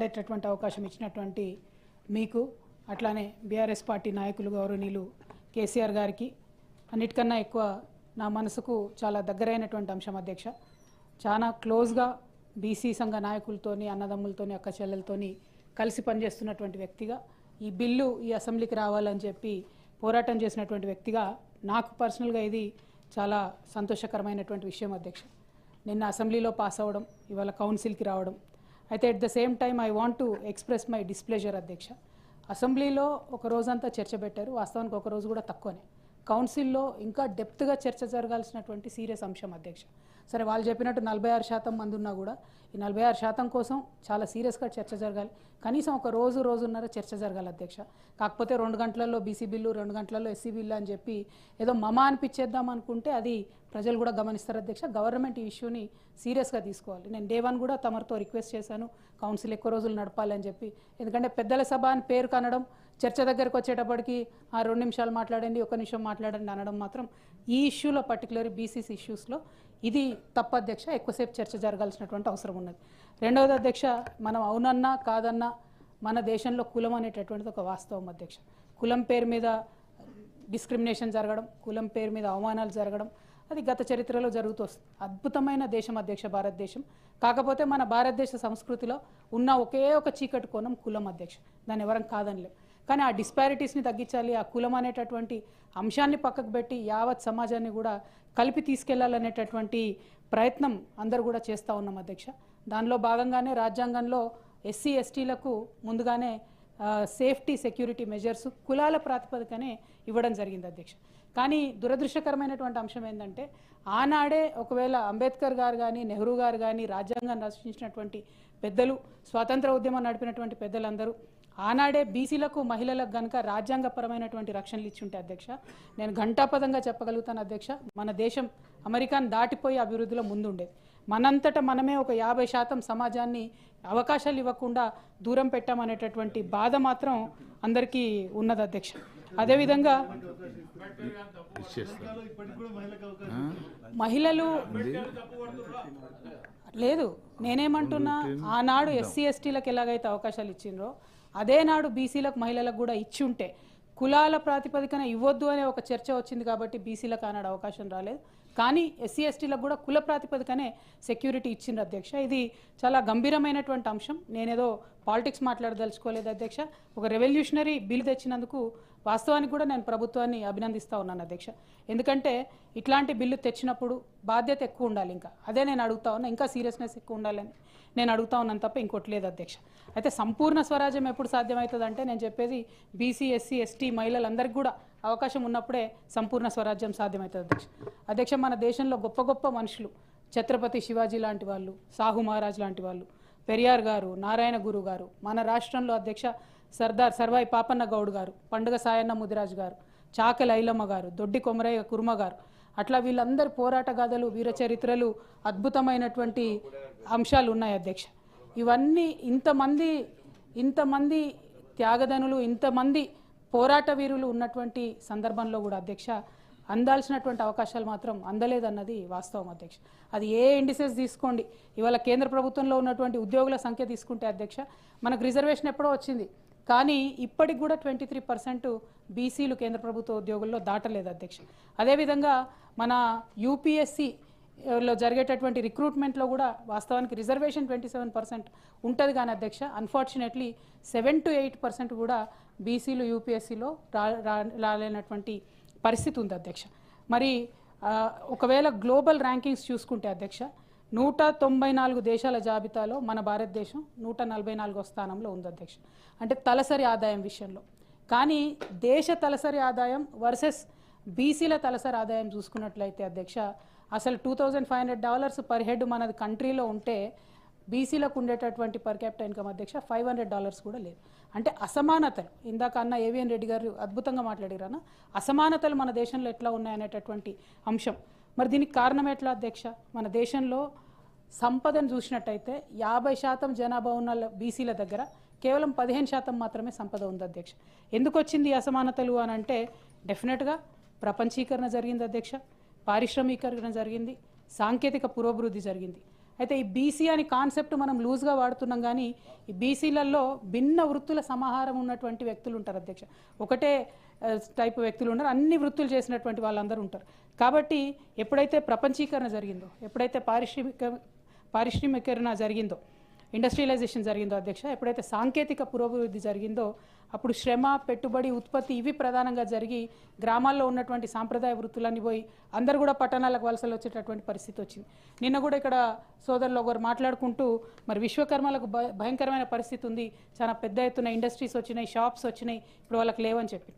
మాట్లాడేటటువంటి అవకాశం ఇచ్చినటువంటి మీకు అట్లానే బీఆర్ఎస్ పార్టీ నాయకులు గౌరవనీయులు కేసీఆర్ గారికి అన్నిటికన్నా ఎక్కువ నా మనసుకు చాలా దగ్గరైనటువంటి అంశం అధ్యక్ష. చాలా క్లోజ్గా బీసీ సంఘ నాయకులతోని అన్నదమ్ములతోని అక్క చెల్లెలతోని కలిసి పనిచేస్తున్నటువంటి వ్యక్తిగా ఈ బిల్లు ఈ అసెంబ్లీకి రావాలని చెప్పి పోరాటం చేసినటువంటి వ్యక్తిగా నాకు పర్సనల్గా ఇది చాలా సంతోషకరమైనటువంటి విషయం అధ్యక్ష. నిన్న అసెంబ్లీలో పాస్ అవ్వడం, ఇవాళ కౌన్సిల్కి రావడం. అయితే at the same time I want to express my displeasure అధ్యక్ష. అసెంబ్లీలో ఒక రోజంతా చర్చ పెట్టారు, వాస్తవానికి ఒక రోజు కూడా తక్కువనే. కౌన్సిల్లో ఇంకా డెప్త్గా చర్చ జరగాల్సినటువంటి సీరియస్ అంశం అధ్యక్ష. సరే, వాళ్ళు చెప్పినట్టు 46% మంది ఉన్నా కూడా ఈ 46% కోసం చాలా సీరియస్గా చర్చ జరగాలి. కనీసం ఒక రోజున్నర చర్చ జరగాలి అధ్యక్ష. కాకపోతే 2 గంటలలో బీసీ బిల్లు, 2 గంటలలో ఎస్సీ బిల్లు అని చెప్పి ఏదో మమా అనిపించేద్దాం అనుకుంటే అది ప్రజలు కూడా గమనిస్తారు అధ్యక్ష. గవర్నమెంట్ ఈ ఇష్యూని సీరియస్గా తీసుకోవాలి. నేను డే 1 కూడా తమరితో రిక్వెస్ట్ చేశాను కౌన్సిల్ ఎక్కువ రోజులు నడపాలని చెప్పి. ఎందుకంటే పెద్దల సభ అని పేరు కనడం, చర్చ దగ్గరకు వచ్చేటప్పటికి 2 నిమిషాలు మాట్లాడండి, 1 నిమిషం మాట్లాడండి అనడం మాత్రం ఈ ఇష్యూలో పర్టికులర్ బీసీసీ ఇష్యూస్లో ఇది తప్పు అధ్యక్ష. ఎక్కువసేపు చర్చ జరగాల్సినటువంటి అవసరం ఉన్నది. రెండవది అధ్యక్ష, మనం అవునన్నా కాదన్నా మన దేశంలో కులం అనేటటువంటిది ఒక వాస్తవం అధ్యక్ష. కులం పేరు మీద డిస్క్రిమినేషన్ జరగడం, కులం పేరు మీద అవమానాలు జరగడం అది గత చరిత్రలో జరుగుతూ వస్తుంది. అద్భుతమైన దేశం అధ్యక్ష భారతదేశం. కాకపోతే మన భారతదేశ సంస్కృతిలో ఉన్న ఒకే ఒక చీకటి కోణం కులం అధ్యక్ష. దాన్ని ఎవరం కాదనిలేం. కానీ ఆ డిస్పారిటీస్ని తగ్గించాలి, ఆ కులం అనేటటువంటి అంశాన్ని పక్కకు పెట్టి యావత్ సమాజాన్ని కూడా కలిపి తీసుకెళ్లాలనేటటువంటి ప్రయత్నం అందరూ కూడా చేస్తూ ఉన్నాం అధ్యక్ష. దానిలో భాగంగానే రాజ్యాంగంలో ఎస్సీ ఎస్టీలకు ముందుగానే సేఫ్టీ సెక్యూరిటీ మెజర్స్ కులాల ప్రాతిపదికనే ఇవ్వడం జరిగింది అధ్యక్ష. కానీ దురదృష్టకరమైనటువంటి అంశం ఏంటంటే ఆనాడే ఒకవేళ అంబేద్కర్ గారు కానీ, నెహ్రూ గారు కానీ, రాజ్యాంగాన్ని రచించినటువంటి పెద్దలు, స్వాతంత్ర ఉద్యమం నడిపినటువంటి పెద్దలందరూ ఆనాడే బీసీలకు, మహిళలకు కనుక రాజ్యాంగపరమైనటువంటి రక్షణలు ఇచ్చి ఉంటే అధ్యక్ష, నేను ఘంటాపదంగా చెప్పగలుగుతాను అధ్యక్ష, మన దేశం అమెరికాను దాటిపోయి అభివృద్ధిలో ముందుండేది. మనంతట మనమే ఒక 50% సమాజాన్ని అవకాశాలు ఇవ్వకుండా దూరం పెట్టామనేటటువంటి బాధ మాత్రం అందరికీ ఉన్నది అధ్యక్ష. అదేవిధంగా మహిళలు లేదు, నేనేమంటున్నా, ఆనాడు ఎస్సీ ఎస్టీలకు ఎలాగైతే అవకాశాలు ఇచ్చిండ్రో అదే నాడు బీసీలకు, మహిళలకు కూడా ఇచ్చి ఉంటే కులాల ప్రాతిపదికన ఇవ్వద్దు అనే ఒక చర్చ వచ్చింది కాబట్టి బీసీలకు ఆనాడు అవకాశం రాలేదు. కానీ ఎస్సీ ఎస్టీలకు కూడా కుల ప్రాతిపదికనే సెక్యూరిటీ ఇచ్చిండ్రు అధ్యక్ష. ఇది చాలా గంభీరమైనటువంటి అంశం. నేనేదో పాలిటిక్స్ మాట్లాడదలుచుకోలేదు అధ్యక్ష. ఒక రెవల్యూషనరీ బిల్ తెచ్చినందుకు వాస్తవానికి కూడా నేను ప్రభుత్వాన్ని అభినందిస్తూ ఉన్నాను అధ్యక్ష. ఎందుకంటే ఇట్లాంటి బిల్లు తెచ్చినప్పుడు బాధ్యత ఎక్కువ ఉండాలి. ఇంకా అదే నేను అడుగుతా ఉన్నా, ఇంకా సీరియస్నెస్ ఎక్కువ ఉండాలని నేను అడుగుతా ఉన్నాను తప్ప ఇంకోటి లేదు అధ్యక్ష. అయితే సంపూర్ణ స్వరాజ్యం ఎప్పుడు సాధ్యమవుతుంది అంటే నేను చెప్పేది బీసీ, ఎస్సీ, ఎస్టీ మహిళలందరికీ కూడా అవకాశం ఉన్నప్పుడే సంపూర్ణ స్వరాజ్యం సాధ్యమవుతుంది అధ్యక్ష. అధ్యక్ష, మన దేశంలో గొప్ప గొప్ప మనుషులు, ఛత్రపతి శివాజీ లాంటి వాళ్ళు, సాహు మహారాజ్ లాంటి వాళ్ళు, పెరియార్ గారు, నారాయణ గురు గారు, మన రాష్ట్రంలో అధ్యక్ష సర్దార్ సర్వాయి పాపన్న గౌడ్ గారు, పండుగ సాయన్న ముదిరాజు గారు, చాకలి ఐలమ్మ గారు, దొడ్డి కొమరయ్య కుర్మ గారు, అట్లా వీళ్ళందరి పోరాట గాథలు, వీర చరిత్రలు, అద్భుతమైనటువంటి అంశాలు ఉన్నాయి అధ్యక్ష. ఇవన్నీ ఇంతమంది త్యాగదనులు, ఇంతమంది పోరాట వీరులు ఉన్నటువంటి సందర్భంలో కూడా అధ్యక్ష అందాల్సినటువంటి అవకాశాలు మాత్రం అందలేదన్నది వాస్తవం అధ్యక్ష. అది ఏ ఇండిసెస్ తీసుకోండి, ఇవాళ కేంద్ర ప్రభుత్వంలో ఉన్నటువంటి ఉద్యోగుల సంఖ్య తీసుకుంటే అధ్యక్ష మనకు రిజర్వేషన్ ఎప్పుడో వచ్చింది, కానీ ఇప్పటికి కూడా 23% బీసీలు కేంద్ర ప్రభుత్వ ఉద్యోగుల్లో దాటలేదు అధ్యక్ష. అదేవిధంగా మన యూపీఎస్సీలో జరిగేటటువంటి రిక్రూట్మెంట్లో కూడా వాస్తవానికి రిజర్వేషన్ 27% ఉంటుంది కానీ అధ్యక్ష అన్ఫార్చునేట్లీ 7 to 8% కూడా బీసీలు యూపీఎస్సీలో రాలేనటువంటి పరిస్థితి ఉంది అధ్యక్ష. మరి ఒకవేళ గ్లోబల్ ర్యాంకింగ్స్ చూసుకుంటే అధ్యక్ష 194 దేశాల జాబితాలో మన భారతదేశం 144వ స్థానంలో ఉంది అధ్యక్ష. అంటే తలసరి ఆదాయం విషయంలో. కానీ దేశ తలసరి ఆదాయం వర్సెస్ బీసీల తలసరి ఆదాయం చూసుకున్నట్లయితే అధ్యక్ష అసలు $2,500 పర్ హెడ్ మనది కంట్రీలో ఉంటే బీసీలకు ఉండేటటువంటి పర్ క్యాపిటల్ ఇన్కమ్ అధ్యక్ష $500 కూడా లేదు. అంటే అసమానతలు, ఇందాక అన్న ఏవిఎన్ రెడ్డి గారు అద్భుతంగా మాట్లాడారన్న, అసమానతలు మన దేశంలో ఎట్లా ఉన్నాయనేటటువంటి అంశం. మరి దీనికి కారణం ఎట్లా అధ్యక్ష? మన దేశంలో సంపదను చూసినట్టయితే 50% జనాభా ఉన్న బీసీల దగ్గర కేవలం 15% మాత్రమే సంపద ఉంది అధ్యక్ష. ఎందుకు వచ్చింది అసమానతలు అని అంటే డెఫినెట్గా ప్రపంచీకరణ జరిగింది అధ్యక్ష, పారిశ్రామికీకరణ జరిగింది, సాంకేతిక పురోభివృద్ధి జరిగింది. అయితే ఈ బీసీ అని కాన్సెప్ట్ మనం లూజ్గా వాడుతున్నాం, కానీ ఈ బీసీలలో భిన్న వృత్తుల సమాహారం ఉన్నటువంటి వ్యక్తులు ఉంటారు అధ్యక్ష. ఒకటే టైప్ వ్యక్తులు ఉన్నారు, అన్ని వృత్తులు చేసినటువంటి వాళ్ళందరూ ఉంటారు. కాబట్టి ఎప్పుడైతే ప్రపంచీకరణ జరిగిందో, ఎప్పుడైతే పారిశ్రామికీకరణ జరిగిందో, ఇండస్ట్రియలైజేషన్ జరిగిందో అధ్యక్ష, ఎప్పుడైతే సాంకేతిక పురోభివృద్ధి జరిగిందో, అప్పుడు శ్రమ, పెట్టుబడి, ఉత్పత్తి ఇవి ప్రధానంగా జరిగి గ్రామాల్లో ఉన్నటువంటి సాంప్రదాయ వృత్తులన్నీ పోయి అందరూ కూడా పట్టణాలకు వలసలు వచ్చేటటువంటి పరిస్థితి వచ్చింది. నిన్న కూడా ఇక్కడ సోదరులు ఒకరు మాట్లాడుకుంటూ మరి విశ్వకర్మలకు భయంకరమైన పరిస్థితి ఉంది, చాలా పెద్ద ఎత్తున ఇండస్ట్రీస్ వచ్చినాయి, షాప్స్ వచ్చినాయి, ఇప్పుడు వాళ్ళకి లేవని చెప్పి.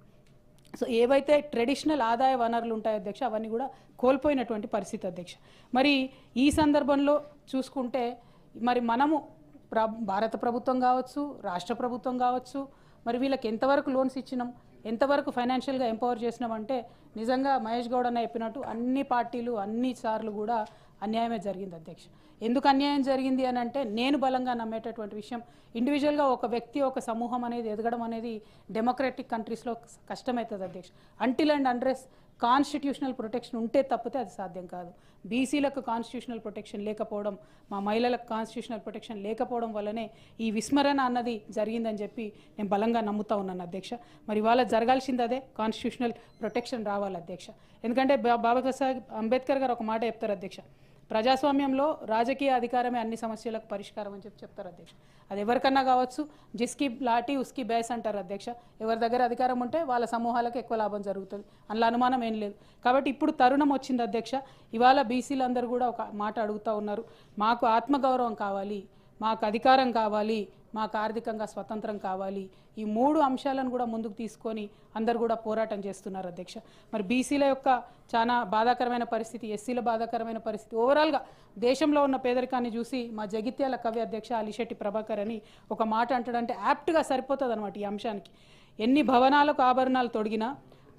సో ఏవైతే ట్రెడిషనల్ ఆదాయ వనరులు ఉంటాయో అధ్యక్ష, అవన్నీ కూడా కోల్పోయినటువంటి పరిస్థితి అధ్యక్ష. మరి ఈ సందర్భంలో చూసుకుంటే మరి మనము భారత ప్రభుత్వం కావచ్చు, రాష్ట్ర ప్రభుత్వం కావచ్చు, మరి వీళ్ళకి ఎంతవరకు లోన్స్ ఇచ్చినాం, ఎంతవరకు ఫైనాన్షియల్గా ఎంపవర్ చేసినాం అంటే నిజంగా మహేష్ గౌడ్ అన్న చెప్పినట్టు అన్ని పార్టీలు అన్ని సార్లు కూడా అన్యాయమే జరిగింది అధ్యక్ష. ఎందుకు అన్యాయం జరిగింది అని అంటే నేను బలంగా నమ్మేటటువంటి విషయం, ఇండివిజువల్గా ఒక వ్యక్తి ఒక సమూహం అనేది ఎదగడం అనేది డెమోక్రటిక్ కంట్రీస్లో కష్టమవుతుంది అధ్యక్ష. Until and unless constitutional protection ఉంటే తప్పితే అది సాధ్యం కాదు. బీసీలకు కాన్స్టిట్యూషనల్ ప్రొటెక్షన్ లేకపోవడం, మా మహిళలకు కాన్స్టిట్యూషనల్ ప్రొటెక్షన్ లేకపోవడం వల్లనే ఈ విస్మరణ అన్నది జరిగిందని చెప్పి నేను బలంగా నమ్ముతా ఉన్నాను అధ్యక్ష. మరి ఇవాళ జరగాల్సింది అదే, కాన్స్టిట్యూషనల్ ప్రొటెక్షన్ రావాలి అధ్యక్ష. ఎందుకంటే బాబాసాహెబ్ అంబేద్కర్ గారు ఒక మాట చెప్తారు అధ్యక్ష, ప్రజాస్వామ్యంలో రాజకీయ అధికారమే అన్ని సమస్యలకు పరిష్కారం అని చెప్తారు అధ్యక్ష. అది ఎవరికన్నా కావచ్చు, జిస్కి లాఠీ ఉస్కి బేస్ అంటారు అధ్యక్ష. ఎవరి దగ్గర అధికారం ఉంటే వాళ్ళ సమూహాలకు ఎక్కువ లాభం జరుగుతుంది, అందులో అనుమానం ఏం లేదు. కాబట్టి ఇప్పుడు తరుణం వచ్చింది అధ్యక్ష. ఇవాళ బీసీలు అందరూ కూడా ఒక మాట అడుగుతూ ఉన్నారు, మాకు ఆత్మగౌరవం కావాలి, మాకు అధికారం కావాలి, మాకు ఆర్థికంగా స్వతంత్రం కావాలి. ఈ 3 అంశాలను కూడా ముందుకు తీసుకొని అందరు కూడా పోరాటం చేస్తున్నారు అధ్యక్ష. మరి బీసీల యొక్క చాలా బాధాకరమైన పరిస్థితి, ఎస్సీల బాధాకరమైన పరిస్థితి, ఓవరాల్గా దేశంలో ఉన్న పేదరికాన్ని చూసి మా జగిత్యాల కవి అధ్యక్ష అలిశెట్టి ప్రభాకర్ అని ఒక మాట అంటాడంటే యాప్ట్గా సరిపోతుంది అనమాట ఈ అంశానికి. ఎన్ని భవనాలకు ఆభరణాలు తొడిగినా,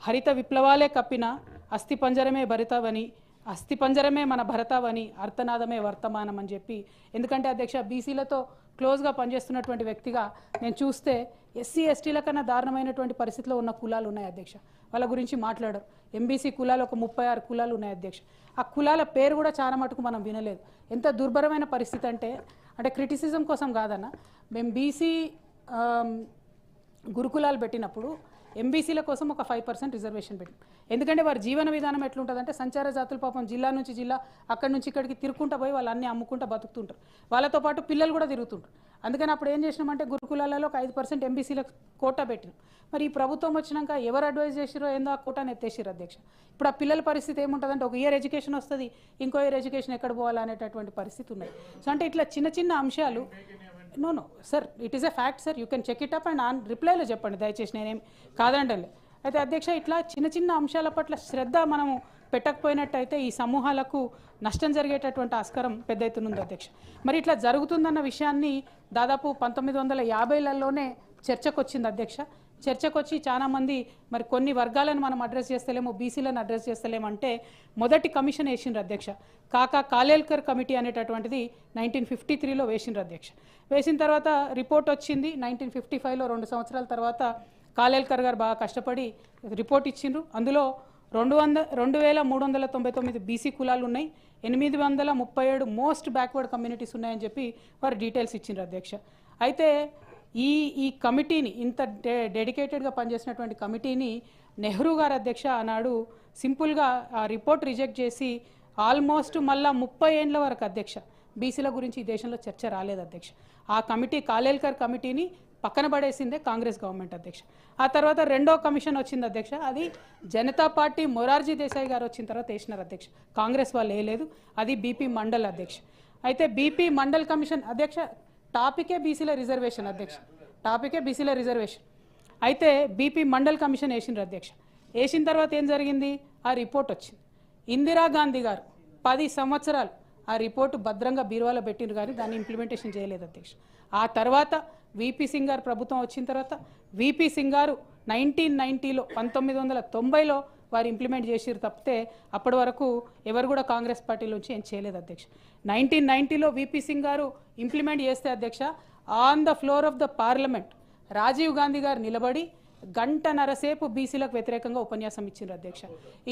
హరిత విప్లవాలే కప్పినా, అస్థి పంజరమే భరితవని, అస్థి పంజరమే మన భరతావని, అర్థనాదమే వర్తమానం అని చెప్పి. ఎందుకంటే అధ్యక్ష బీసీలతో క్లోజ్గా పనిచేస్తున్నటువంటి వ్యక్తిగా నేను చూస్తే ఎస్సీ ఎస్టీల కన్నా దారుణమైనటువంటి పరిస్థితిలో ఉన్న కులాలు ఉన్నాయి అధ్యక్ష. వాళ్ళ గురించి మాట్లాడరు. ఎంబీసీ కులాలు ఒక 36 కులాలు ఉన్నాయి అధ్యక్ష. ఆ కులాల పేరు కూడా చాలా మటుకు మనం వినలేదు. ఎంత దుర్భరమైన పరిస్థితి అంటే క్రిటిసిజం కోసం కాదన్న, మేము బీసీ గురుకులాలు పెట్టినప్పుడు ఎంబీసీల కోసం ఒక 5% రిజర్వేషన్ పెట్టింది. ఎందుకంటే వారి జీవన విధానం ఎట్లుంటుందంటే సంచార జాతుల పాపం జిల్లా నుంచి జిల్లా, అక్కడి నుంచి ఇక్కడికి తిరుగుకుంటూ పోయి వాళ్ళు అన్నీ అమ్ముకుంటూ బతుకుతుంటారు. వాళ్ళతో పాటు పిల్లలు కూడా తిరుగుతుంటారు. అందుకని అప్పుడు ఏం చేసినామంటే గురుకులాలలో ఒక 5% ఎంబీసీలకు కోటా పెట్టినాం. మరి ఈ ప్రభుత్వం వచ్చినాక ఎవరు అడ్వైజ్ చేసిరో ఏందో ఆ కోటాను ఎత్తేసారు అధ్యక్ష. ఇప్పుడు ఆ పిల్లల పరిస్థితి ఏముంటుందంటే ఒక ఇయర్ ఎడ్యుకేషన్ వస్తుంది, ఇంకో ఇయర్ ఎడ్యుకేషన్ ఎక్కడ పోవాలనేటటువంటి పరిస్థితి ఉన్నాయి. సో అంటే ఇట్లా చిన్న చిన్న అంశాలు. No sir, it is a fact sir, you can check it up and రిప్లైలో చెప్పండి దయచేసి, నేనేం కాదంటలే. అయితే అధ్యక్ష ఇట్లా చిన్న చిన్న అంశాల పట్ల శ్రద్ధ మనము పెట్టకపోయినట్టయితే ఈ సమూహాలకు నష్టం జరిగేటటువంటి ఆస్కారం పెద్ద ఎత్తున ఉంది అధ్యక్ష. మరి ఇట్లా జరుగుతుందన్న విషయాన్ని దాదాపు 1950లలోనే చర్చకు వచ్చింది అధ్యక్ష. చర్చకు వచ్చి చాలామంది మరి కొన్ని వర్గాలను మనం అడ్రస్ చేస్తలేమో, బీసీలను అడ్రస్ చేస్తలేమంటే మొదటి కమిషన్ వేసిండ్రు అధ్యక్ష. కాలేల్కర్ కమిటీ అనేటటువంటిది 1953లో వేసిండ్రు అధ్యక్ష. వేసిన తర్వాత రిపోర్ట్ వచ్చింది 1955లో. 2 సంవత్సరాల తర్వాత కాలేల్కర్ గారు బాగా కష్టపడి రిపోర్ట్ ఇచ్చిండ్రు. అందులో 2399 బీసీ కులాలు ఉన్నాయి, 837 మోస్ట్ బ్యాక్వర్డ్ కమ్యూనిటీస్ ఉన్నాయని చెప్పి వారు డీటెయిల్స్ ఇచ్చిండ్రు అధ్యక్ష. అయితే ఈ కమిటీని, ఇంత డెడికేటెడ్గా పనిచేసినటువంటి కమిటీని నెహ్రూ గారు అధ్యక్ష ఆనాడు సింపుల్గా ఆ రిపోర్ట్ రిజెక్ట్ చేసి ఆల్మోస్ట్ మళ్ళా 30 ఏళ్ళ వరకు అధ్యక్ష బీసీల గురించి ఈ దేశంలో చర్చ రాలేదు అధ్యక్ష. ఆ కమిటీ కాలేల్కర్ కమిటీని పక్కన పడేసిందే కాంగ్రెస్ గవర్నమెంట్ అధ్యక్ష. ఆ తర్వాత 2వ కమిషన్ వచ్చింది అధ్యక్ష. అది జనతా పార్టీ మొరార్జీ దేశాయ్ గారు వచ్చిన తర్వాత వేసినారు అధ్యక్ష. కాంగ్రెస్ వాళ్ళు వేయలేదు. అది బీపీ మండల్ అధ్యక్ష. అయితే బీపీ మండల్ కమిషన్ అధ్యక్ష టాపికే బీసీల రిజర్వేషన్ అధ్యక్ష, టాపికే బీసీల రిజర్వేషన్. అయితే బీపీ మండల్ కమిషన్ వేసిండ్రు అధ్యక్ష. వేసిన తర్వాత ఏం జరిగింది, ఆ రిపోర్ట్ వచ్చింది. ఇందిరాగాంధీ గారు 10 సంవత్సరాలు ఆ రిపోర్టు భద్రంగా బీరువాలో పెట్టిండ్రు, కానీ దాన్ని ఇంప్లిమెంటేషన్ చేయలేదు అధ్యక్ష. ఆ తర్వాత వీపీ సింగ్ గారు ప్రభుత్వం వచ్చిన తర్వాత వీపీ సింగ్ గారు 1990లో 1990లో వారు ఇంప్లిమెంట్ చేసిరు తప్పితే అప్పటి వరకు ఎవరు కూడా కాంగ్రెస్ పార్టీలోంచి ఏం చేయలేదు అధ్యక్ష. 1990లో వీపీ సింగ్ గారు ఇంప్లిమెంట్ చేస్తే అధ్యక్ష on the floor of the parliament Rajiv Gandhi గారు నిలబడి 1.5 గంటల సేపు బీసీలకు వ్యతిరేకంగా ఉపన్యాసం ఇచ్చిండ్రు అధ్యక్ష.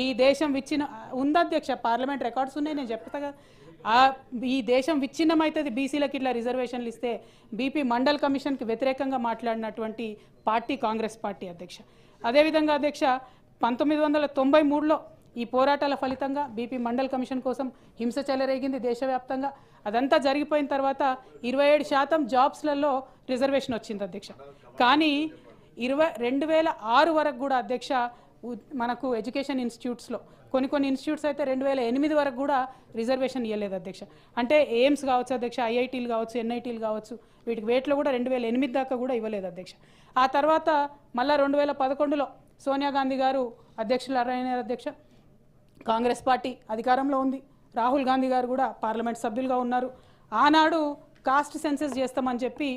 ఈ దేశం ఇచ్చిన ఉందధ్యక్ష, పార్లమెంట్ రికార్డ్స్ ఉన్నాయి, నేను చెప్తా కదా. ఈ దేశం విచ్ఛిన్నమవుతుంది బీసీలకు ఇట్లా రిజర్వేషన్లు ఇస్తే బీపీ మండల్ కమిషన్కి వ్యతిరేకంగా మాట్లాడినటువంటి పార్టీ కాంగ్రెస్ పార్టీ అధ్యక్ష. అదేవిధంగా అధ్యక్ష 1993లో ఈ పోరాటాల ఫలితంగా బీపీ మండల్ కమిషన్ కోసం హింస చెలరేగింది దేశవ్యాప్తంగా. అదంతా జరిగిపోయిన తర్వాత 27% జాబ్స్లలో రిజర్వేషన్ వచ్చింది అధ్యక్ష. కానీ 2006 వరకు కూడా అధ్యక్ష మనకు ఎడ్యుకేషన్ ఇన్స్టిట్యూట్స్లో కొన్ని ఇన్స్టిట్యూట్స్ అయితే 2008 వరకు కూడా రిజర్వేషన్ ఇవ్వలేదు అధ్యక్ష. అంటే ఎయిమ్స్ కావచ్చు అధ్యక్ష, ఐఐటీలు కావచ్చు, ఎన్ఐటీలు కావచ్చు, వీటికి వేట్లో కూడా 2008 దాకా కూడా ఇవ్వలేదు అధ్యక్ష. ఆ తర్వాత మళ్ళీ 2011లో సోనియా గాంధీ గారు అధ్యక్షులైన అధ్యక్ష, కాంగ్రెస్ పార్టీ అధికారంలో ఉంది, రాహుల్ గాంధీ గారు కూడా పార్లమెంట్ సభ్యులుగా ఉన్నారు. ఆనాడు కాస్ట్ సెన్సెస్ చేస్తామని చెప్పి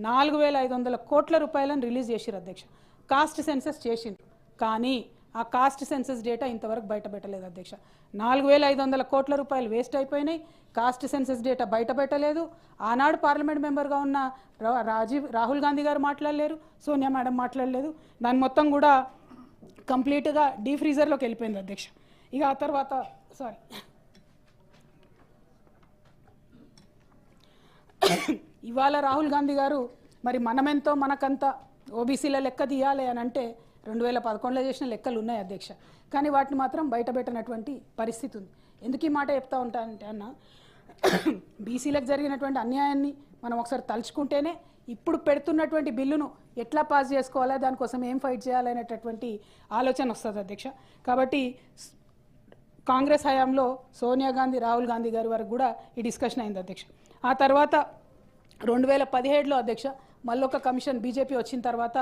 4500 కోట్ల రూపాయలను రిలీజ్ చేసిరు అధ్యక్ష. కాస్ట్ సెన్సెస్ చేసిండ్రు, కానీ ఆ కాస్ట్ సెన్సెస్ డేటా ఇంతవరకు బయట పెట్టలేదు అధ్యక్ష. 4500 కోట్ల రూపాయలు వేస్ట్ అయిపోయినాయి. కాస్ట్ సెన్సెస్ డేటా బయట పెట్టలేదు. ఆనాడు పార్లమెంట్ మెంబర్గా ఉన్న రాహుల్ గాంధీ గారు మాట్లాడలేరు, సోనియా మేడం మాట్లాడలేదు. దాని మొత్తం కూడా కంప్లీట్గా డీఫ్రీజర్లోకి వెళ్ళిపోయింది అధ్యక్ష. ఇక ఆ తర్వాత ఇవాళ రాహుల్ గాంధీ గారు మరి మనమెంతో మనకంతా ఓబీసీల లెక్క తీయాలి అని అంటే 2011లో చేసిన లెక్కలు ఉన్నాయి అధ్యక్ష. కానీ వాటిని మాత్రం బయట పెట్టినటువంటి పరిస్థితి ఉంది. ఎందుకు ఈ మాట చెప్తా ఉంటానంటే అన్న, బీసీలకు జరిగినటువంటి అన్యాయాన్ని మనం ఒకసారి తలుచుకుంటేనే ఇప్పుడు పెడుతున్నటువంటి బిల్లును ఎట్లా పాస్ చేసుకోవాలా, దానికోసం ఏం ఫైట్ చేయాలనేటటువంటి ఆలోచన వస్తుంది అధ్యక్ష. కాబట్టి కాంగ్రెస్ హయాంలో సోనియా గాంధీ, రాహుల్ గాంధీ గారి వరకు కూడా ఈ డిస్కషన్ అయింది అధ్యక్ష. ఆ తర్వాత 2017లో అధ్యక్ష మళ్ళొక కమిషన్ బీజేపీ వచ్చిన తర్వాత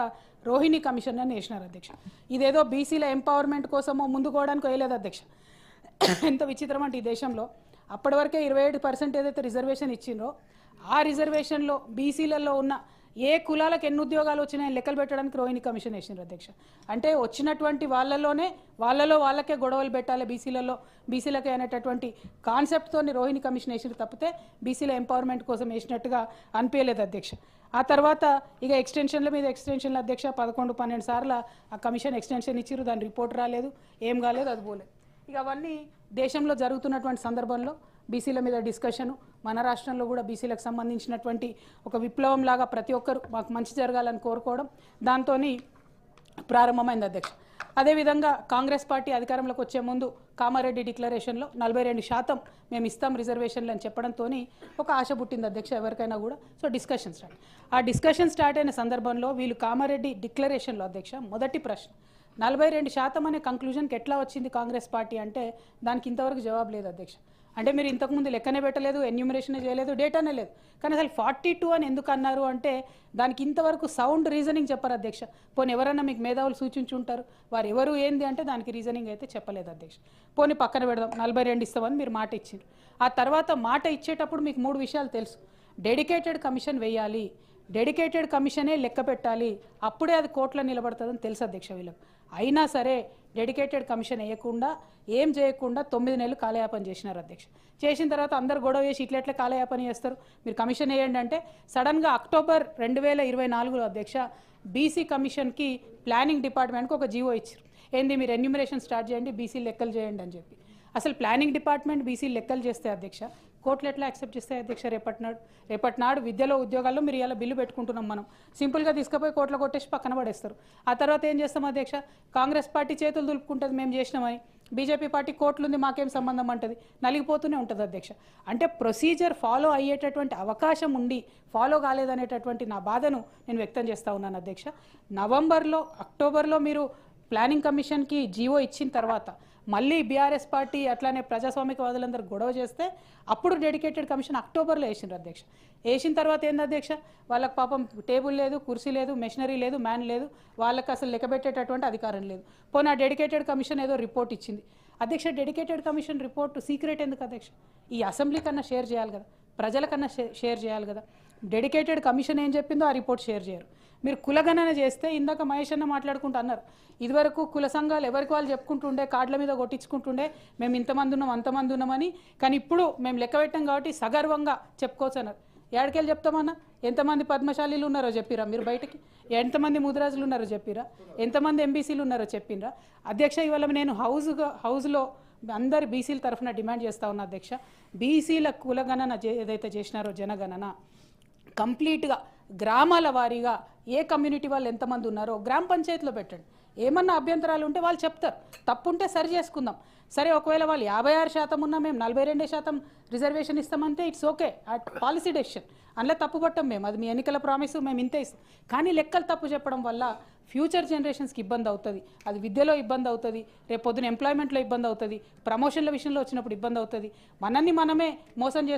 రోహిణి కమిషన్ అని వేసినారు అధ్యక్ష. ఇదేదో బీసీల ఎంపవర్మెంట్ కోసమో ముందుకోవడానికి వేయలేదు అధ్యక్ష. ఎంత విచిత్రం అంటే ఈ దేశంలో అప్పటి వరకే 27% ఏదైతే రిజర్వేషన్ ఇచ్చిందో ఆ రిజర్వేషన్లో బీసీలలో ఉన్న ఏ కులాలకు ఎన్ని ఉద్యోగాలు వచ్చినాయని లెక్కలు పెట్టడానికి రోహిణి కమిషన్ వేసినారు అధ్యక్ష. అంటే వచ్చినటువంటి వాళ్ళకే గొడవలు పెట్టాలి బీసీలకే అనేటటువంటి కాన్సెప్ట్తో రోహిణి కమిషన్ వేసినారు తప్పితే బీసీల ఎంపవర్మెంట్ కోసం వేసినట్టుగా అనిపించలేదు అధ్యక్ష. ఆ తర్వాత ఇక ఎక్స్టెన్షన్ల మీద ఎక్స్టెన్షన్ల అధ్యక్ష 11-12 సార్లు ఆ కమిషన్ ఎక్స్టెన్షన్ ఇచ్చిరు, దాని రిపోర్ట్ రాలేదు, ఏం కాలేదు, అది పోలేదు. ఇక అవన్నీ దేశంలో జరుగుతున్నటువంటి సందర్భంలో బీసీల మీద డిస్కషను, మన రాష్ట్రంలో కూడా బీసీలకు సంబంధించినటువంటి ఒక విప్లవం లాగా ప్రతి ఒక్కరు మాకు మంచి జరగాలని కోరుకోవడం, దాంతో ప్రారంభమైంది అధ్యక్ష. అదేవిధంగా కాంగ్రెస్ పార్టీ అధికారంలోకి వచ్చే ముందు కామారెడ్డి డిక్లరేషన్లో 42% మేము ఇస్తాం రిజర్వేషన్లు అని చెప్పడంతో ఒక ఆశ పుట్టింది అధ్యక్ష ఎవరికైనా కూడా. So discussion start. ఆ డిస్కషన్ స్టార్ట్ అయిన సందర్భంలో వీళ్ళు కామారెడ్డి డిక్లరేషన్లో అధ్యక్ష మొదటి ప్రశ్న 42% అనే కంక్లూజన్కి ఎట్లా వచ్చింది కాంగ్రెస్ పార్టీ అంటే దానికి ఇంతవరకు జవాబు లేదు అధ్యక్ష. అంటే మీరు ఇంతకుముందు లెక్కనే పెట్టలేదు, ఎన్యూమరేషన్ చేయలేదు, డేటానే లేదు, కానీ అసలు 42 అని ఎందుకు అన్నారు అంటే దానికి ఇంతవరకు సౌండ్ రీజనింగ్ చెప్పరు అధ్యక్ష. పోనీ ఎవరన్నా మీకు మేధావులు సూచించుంటారు, వారు ఎవరు ఏంది అంటే దానికి రీజనింగ్ అయితే చెప్పలేదు అధ్యక్ష. పోనీ పక్కన పెడదాం, 42 ఇస్తామని మీరు మాట ఇచ్చారు. ఆ తర్వాత మాట ఇచ్చేటప్పుడు మీకు 3 విషయాలు తెలుసు. డెడికేటెడ్ కమిషన్ వేయాలి, డెడికేటెడ్ కమిషనే లెక్క పెట్టాలి, అప్పుడే అది కోర్టులో నిలబడుతుందని తెలుసు అధ్యక్ష వీళ్ళకు. అయినా సరే డెడికేటెడ్ కమిషన్ వేయకుండా ఏం చేయకుండా 9 నెలలు కాలయాపన చేసినారు అధ్యక్ష. చేసిన తర్వాత అందరు గొడవ చేసి ఇట్లెట్లా కాలయాపన చేస్తారు, మీరు కమిషన్ వేయండి అంటే సడన్గా అక్టోబర్ 2024లో అధ్యక్ష బీసీ కమిషన్కి ప్లానింగ్ డిపార్ట్మెంట్కి ఒక జీవో ఇచ్చారు. ఏంది, మీరు ఎన్యూమరేషన్ స్టార్ట్ చేయండి, బీసీ లెక్కలు చేయండి అని చెప్పి. అసలు ప్లానింగ్ డిపార్ట్మెంట్ బీసీ లెక్కలు చేస్తే అధ్యక్ష కోర్టులు ఎట్లా యాక్సెప్ట్ చేస్తాయి అధ్యక్ష? రేపటి నాడు విద్యలో ఉద్యోగాల్లో మీరు ఇలా బిల్లు పెట్టుకుంటున్నాం, మనం సింపుల్గా తీసుకుపోయి కోర్టులో కొట్టేసి పక్కన పడేస్తారు. ఆ తర్వాత ఏం చేస్తాం అధ్యక్ష? కాంగ్రెస్ పార్టీ చేతులు దులుపుకుంటుంది మేము చేసినామని, బీజేపీ పార్టీ కోర్టులు ఉంది మాకేం సంబంధం అంటది, నలిగిపోతూనే ఉంటుంది అధ్యక్ష. అంటే ప్రొసీజర్ ఫాలో అయ్యేటటువంటి అవకాశం ఉండి ఫాలో కాలేదనేటటువంటి నా బాధను నేను వ్యక్తం చేస్తూ ఉన్నాను అధ్యక్ష. నవంబర్లో అక్టోబర్లో మీరు ప్లానింగ్ కమిషన్కి జీవో ఇచ్చిన తర్వాత మళ్ళీ బీఆర్ఎస్ పార్టీ అట్లానే ప్రజాస్వామికవాదులందరూ గొడవ చేస్తే అప్పుడు డెడికేటెడ్ కమిషన్ అక్టోబర్లో వేసిండ్రు అధ్యక్ష. వేసిన తర్వాత ఏంది అధ్యక్ష, వాళ్ళకి పాపం టేబుల్ లేదు, కుర్చీ లేదు, మెషినరీ లేదు, మ్యాన్ లేదు, వాళ్ళకి అసలు లెక్కబెట్టేటటువంటి అధికారం లేదు. పోనీ ఆ డెడికేటెడ్ కమిషన్ ఏదో రిపోర్ట్ ఇచ్చింది అధ్యక్ష. డెడికేటెడ్ కమిషన్ రిపోర్ట్ సీక్రెట్ ఎందుకు అధ్యక్ష? ఈ అసెంబ్లీ కన్నా షేర్ చేయాలి కదా, ప్రజలకన్నా షేర్ చేయాలి కదా. డెడికేటెడ్ కమిషన్ ఏం చెప్పిందో ఆ రిపోర్ట్ షేర్ చేయరు. మీరు కులగణన చేస్తే ఇందాక మహేష్ అన్న మాట్లాడుకుంటూ అన్నారు, ఇదివరకు కుల సంఘాలు ఎవరికి వాళ్ళు చెప్పుకుంటుండే, కార్డుల మీద కొట్టించుకుంటుండే మేము ఇంతమంది ఉన్నాం అంతమంది ఉన్నామని, కానీ ఇప్పుడు మేము లెక్క పెట్టాం కాబట్టి సగర్వంగా చెప్పుకోవచ్చు అన్నారు. ఏడకెళ్ళి చెప్తామన్నా? ఎంతమంది పద్మశాలీలు ఉన్నారో చెప్పిరా మీరు బయటకి? ఎంతమంది ముదిరాజులు ఉన్నారో చెప్పిరా? ఎంతమంది ఎంబీసీలు ఉన్నారో చెప్పినరా అధ్యక్ష? ఇవాళ నేను హౌస్లో అందరి బీసీల తరఫున డిమాండ్ చేస్తూ ఉన్నా అధ్యక్ష, బీసీల కులగణన ఏదైతే చేసినారో జనగణన కంప్లీట్గా గ్రామాల వారీగా ఏ కమ్యూనిటీ వాళ్ళు ఎంతమంది ఉన్నారో గ్రామ పంచాయతీలో పెట్టండి. ఏమన్నా అభ్యంతరాలు ఉంటే వాళ్ళు చెప్తారు, తప్పు ఉంటే సరి చేసుకుందాం. సరే, ఒకవేళ వాళ్ళు 56% ఉన్నా మేము 42% రిజర్వేషన్ ఇస్తామంటే ఇట్స్ ఓకే, పాలసీ డెసిషన్, అందులో తప్పు పట్టం మేము, అది మీ ఎన్నికల ప్రామిస్, మేము ఇంతే ఇస్తాం. కానీ లెక్కలు తప్పు చెప్పడం వల్ల ఫ్యూచర్ జనరేషన్స్కి ఇబ్బంది అవుతుంది, అది విద్యలో ఇబ్బంది అవుతుంది, రేపు పొద్దున ఎంప్లాయ్మెంట్లో ఇబ్బంది అవుతుంది, ప్రమోషన్ల విషయంలో వచ్చినప్పుడు ఇబ్బంది అవుతుంది, మనల్ని మనమే మోసం చేస్తాం.